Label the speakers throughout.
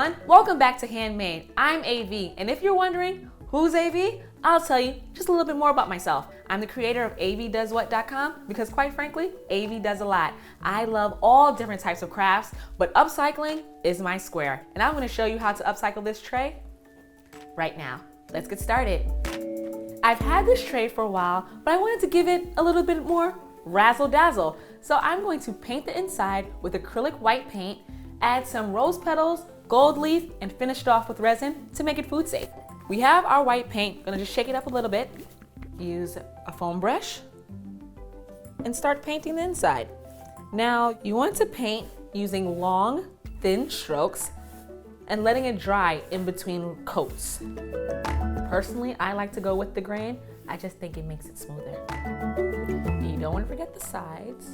Speaker 1: everyone, welcome back to Handmade. I'm AV, and if you're wondering who's AV, I'll tell you just a little bit more about myself. I'm the creator of avdoeswhat.com because quite frankly, AV does a lot. I love all different types of crafts, but upcycling is my square. And I'm gonna show you how to upcycle this tray right now. Let's get started. I've had this tray for a while, but I wanted to give it a little bit more razzle dazzle. So I'm going to paint the inside with acrylic white paint, add some rose petals, gold leaf, and finish it off with resin to make it food safe. We have our white paint, gonna just shake it up a little bit, use a foam brush, and start painting the inside. Now, you want to paint using long, thin strokes and letting it dry in between coats. Personally, I like to go with the grain. I just think it makes it smoother. You don't want to forget the sides.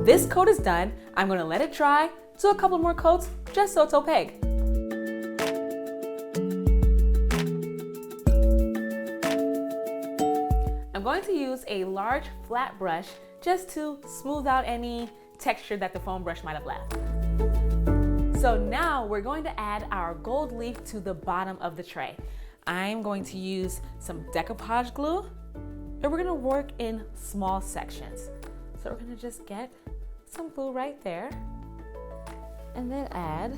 Speaker 1: This coat is done. I'm going to let it dry, do a couple more coats just so it's opaque. I'm going to use a large flat brush just to smooth out any texture that the foam brush might have left. So now we're going to add our gold leaf to the bottom of the tray. I'm going to use some decoupage glue, and we're gonna work in small sections. So we're gonna just get some glue right there, and then add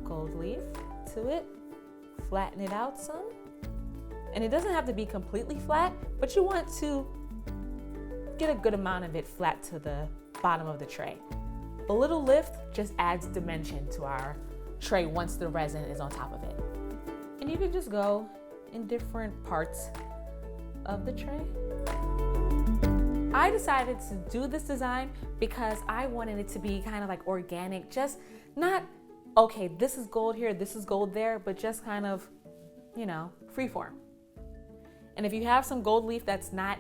Speaker 1: gold leaf to it, flatten it out some. And it doesn't have to be completely flat, but you want to get a good amount of it flat to the bottom of the tray. A little lift just adds dimension to our tray once the resin is on top of it. And you can just go in different parts of the tray. I decided to do this design because I wanted it to be kind of like organic, just not, okay, this is gold here, this is gold there, but just kind of, you know, freeform. And if you have some gold leaf that's not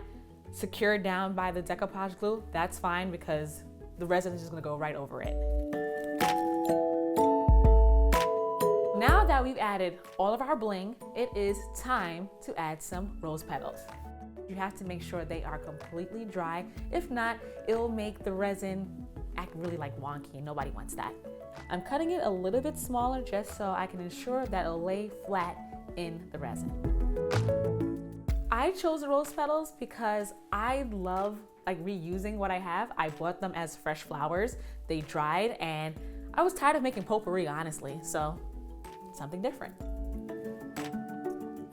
Speaker 1: secured down by the decoupage glue, that's fine because the resin is just gonna go right over it. Now that we've added all of our bling, it is time to add some rose petals. You have to make sure they are completely dry. If not, it'll make the resin act really like wonky and nobody wants that. I'm cutting it a little bit smaller just so I can ensure that it'll lay flat in the resin. I chose the rose petals because I love reusing what I have. I bought them as fresh flowers. They dried and I was tired of making potpourri, honestly, so something different.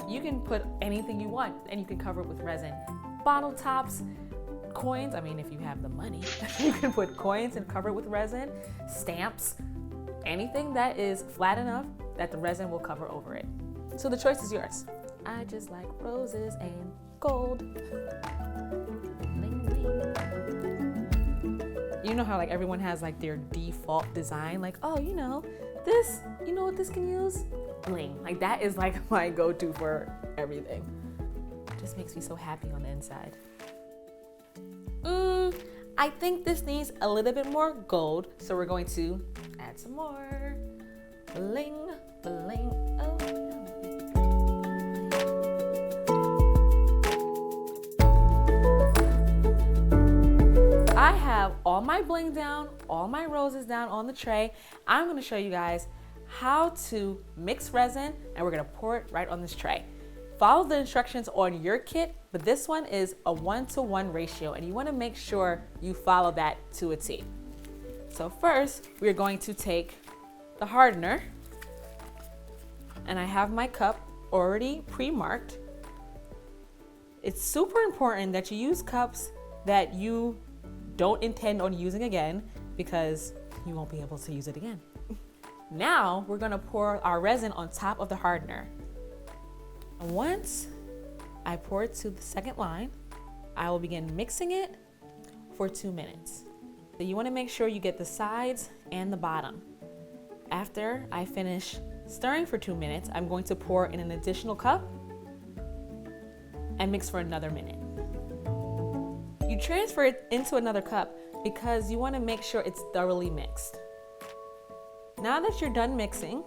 Speaker 1: You can put anything you want and you can cover it with resin. Bottle tops, coins, I mean if you have the money, you can put coins and cover it with resin, stamps, anything that is flat enough that the resin will cover over it. So the choice is yours. I just like roses and gold. You know how everyone has their default design, oh, you know what this can use? Bling. That is my go-to for everything. It just makes me so happy on the inside. I think this needs a little bit more gold, so we're going to add some more. Bling, bling, oh. I have all my bling down, all my roses down on the tray. I'm gonna show you guys how to mix resin and we're gonna pour it right on this tray. Follow the instructions on your kit, but this one is a 1-to-1 ratio and you wanna make sure you follow that to a T. So first, we're going to take the hardener and I have my cup already pre-marked. It's super important that you use cups that you don't intend on using again because you won't be able to use it again. Now we're gonna pour our resin on top of the hardener. Once I pour it to the second line, I will begin mixing it for 2 minutes. So you wanna make sure you get the sides and the bottom. After I finish stirring for 2 minutes, I'm going to pour in an additional cup and mix for another minute. You transfer it into another cup because you want to make sure it's thoroughly mixed. Now that you're done mixing,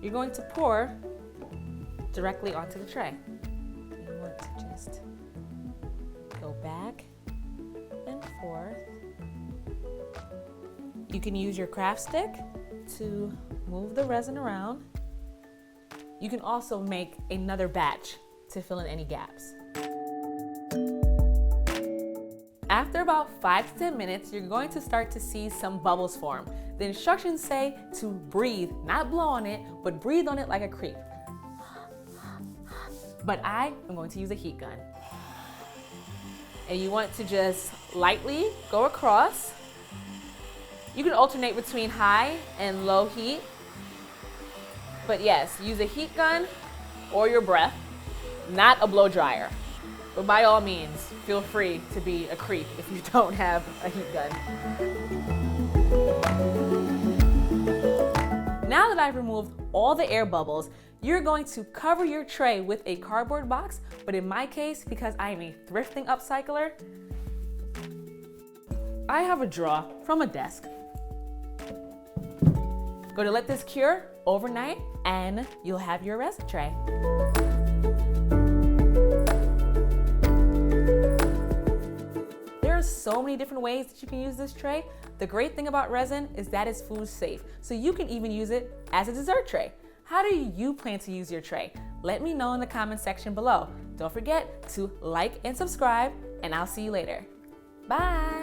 Speaker 1: you're going to pour directly onto the tray. You want to just go back and forth You can use your craft stick to move the resin around. You can also make another batch to fill in any gaps. After about 5 to 10 minutes, you're going to start to see some bubbles form. The instructions say to breathe, not blow on it, but breathe on it like a creep. But I am going to use a heat gun. And you want to just lightly go across. You can alternate between high and low heat. But yes, use a heat gun or your breath, not a blow dryer. But by all means, feel free to be a creep if you don't have a heat gun. Now that I've removed all the air bubbles, you're going to cover your tray with a cardboard box, but in my case, because I am a thrifting upcycler, I have a drawer from a desk. Going to let this cure overnight and you'll have your resin tray. There are so many different ways that you can use this tray. The great thing about resin is that it's food safe, so you can even use it as a dessert tray. How do you plan to use your tray? Let me know in the comment section below. Don't forget to like and subscribe, and I'll see you later. Bye.